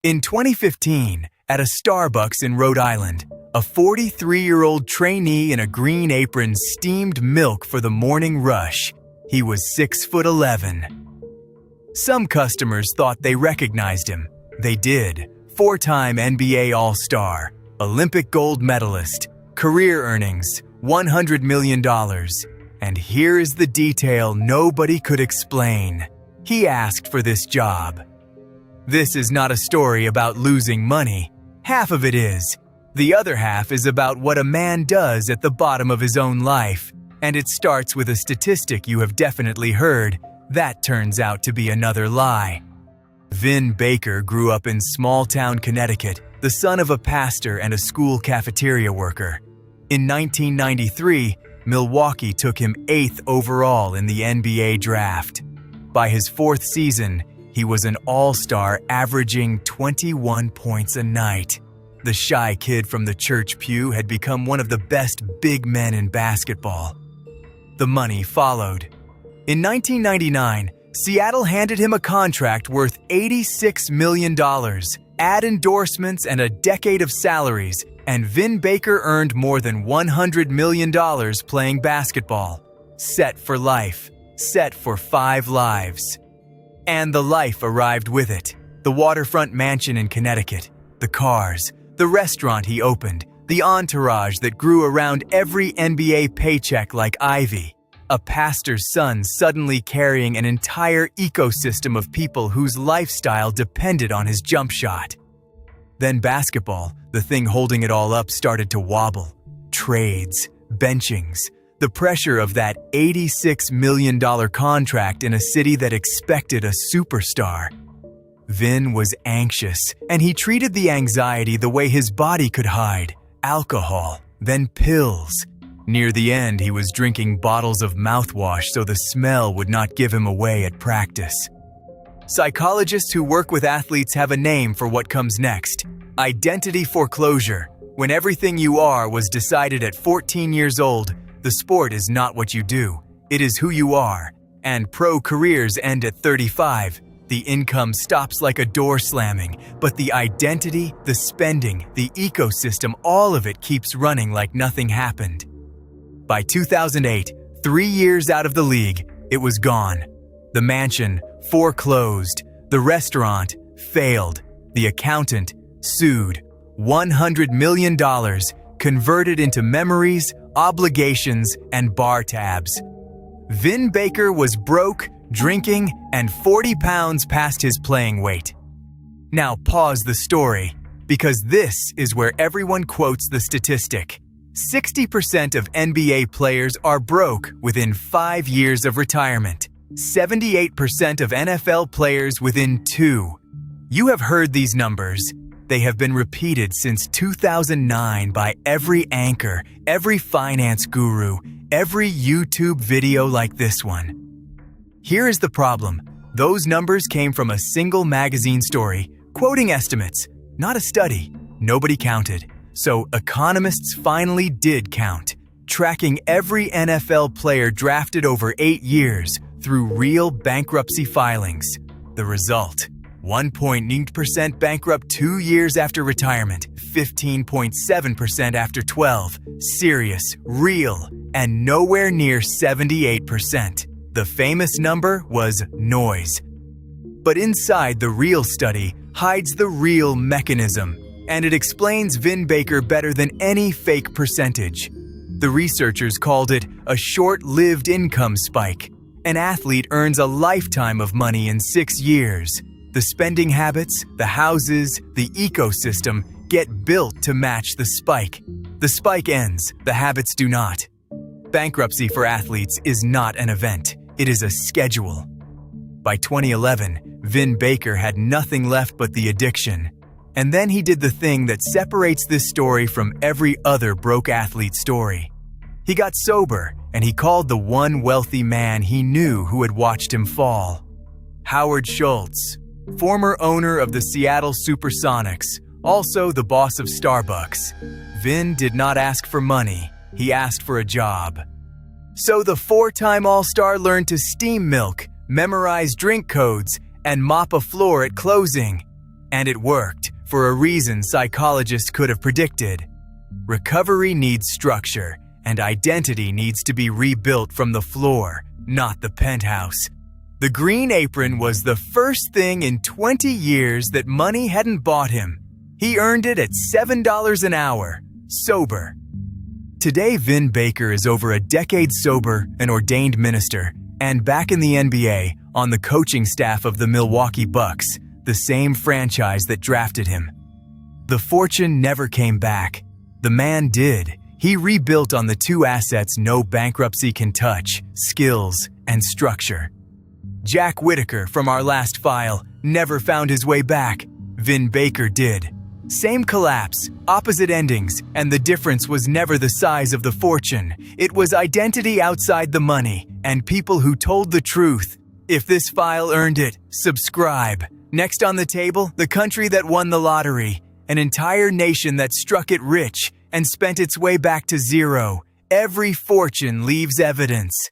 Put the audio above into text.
In 2015, at a Starbucks in Rhode Island, a 43-year-old trainee in a green apron steamed milk for the morning rush. He was 6'11". Some customers thought they recognized him. They did. 4-time NBA All-Star, Olympic gold medalist, career earnings, $100 million. And here is the detail nobody could explain. He asked for this job. This is not a story about losing money. Half of it is. The other half is about what a man does at the bottom of his own life. And it starts with a statistic you have definitely heard. That turns out to be another lie. Vin Baker grew up in small-town Connecticut, the son of a pastor and a school cafeteria worker. In 1993, Milwaukee took him 8th overall in the NBA draft. By his 4th season, he was an all-star averaging 21 points a night. The shy kid from the church pew had become one of the best big men in basketball. The money followed. In 1999, Seattle handed him a contract worth $86 million, ad endorsements, and a decade of salaries, and Vin Baker earned more than $100 million playing basketball. Set for life. Set for 5 lives. And the life arrived with it. The waterfront mansion in Connecticut, the cars, the restaurant he opened, the entourage that grew around every NBA paycheck like ivy. A pastor's son suddenly carrying an entire ecosystem of people whose lifestyle depended on his jump shot. Then basketball, the thing holding it all up, started to wobble. Trades, benchings, the pressure of that $86 million contract in a city that expected a superstar. Vin was anxious, and he treated the anxiety the way his body could hide: alcohol, then pills. Near the end, he was drinking bottles of mouthwash so the smell would not give him away at practice. Psychologists who work with athletes have a name for what comes next: identity foreclosure. When everything you are was decided at 14 years old, the sport is not what you do, it is who you are. And pro careers end at 35. The income stops like a door slamming, but the identity, the spending, the ecosystem, all of it keeps running like nothing happened. By 2008, 3 years out of the league, it was gone. The mansion foreclosed. The restaurant failed. The accountant sued. $100 million converted into memories, obligations, and bar tabs. Vin Baker was broke, drinking, and 40 pounds past his playing weight. Now pause the story, because this is where everyone quotes the statistic. 60% of NBA players are broke within 5 years of retirement. 78% of NFL players within 2. You have heard these numbers. They have been repeated since 2009 by every anchor, every finance guru, every YouTube video like this one. Here is the problem. Those numbers came from a single magazine story, quoting estimates, not a study. Nobody counted. So economists finally did count, tracking every NFL player drafted over 8 years through real bankruptcy filings. The result: 1.9% bankrupt 2 years after retirement, 15.7% after 12, serious, real, and nowhere near 78%. The famous number was noise. But inside the real study hides the real mechanism, and it explains Vin Baker better than any fake percentage. The researchers called it a short-lived income spike. An athlete earns a lifetime of money in 6 years. The spending habits, the houses, the ecosystem get built to match the spike. The spike ends, the habits do not. Bankruptcy for athletes is not an event, it is a schedule. By 2011, Vin Baker had nothing left but the addiction. And then he did the thing that separates this story from every other broke athlete story. He got sober, and he called the one wealthy man he knew who had watched him fall. Howard Schultz, former owner of the Seattle Supersonics, also the boss of Starbucks. Vin did not ask for money, he asked for a job. So the 4-time All-Star learned to steam milk, memorize drink codes, and mop a floor at closing. And it worked, for a reason psychologists could have predicted. Recovery needs structure, and identity needs to be rebuilt from the floor, not the penthouse. The Green Apron was the first thing in 20 years that money hadn't bought him. He earned it at $7 an hour, sober. Today, Vin Baker is over a decade sober, an ordained minister, and back in the NBA on the coaching staff of the Milwaukee Bucks, the same franchise that drafted him. The fortune never came back. The man did. He rebuilt on the two assets no bankruptcy can touch: skills and structure. Jack Whitaker from our last file never found his way back. Vin Baker did. Same collapse, opposite endings, and the difference was never the size of the fortune. It was identity outside the money, and people who told the truth. If this file earned it, subscribe. Next on the table, the country that won the lottery. An entire nation that struck it rich and spent its way back to zero. Every fortune leaves evidence.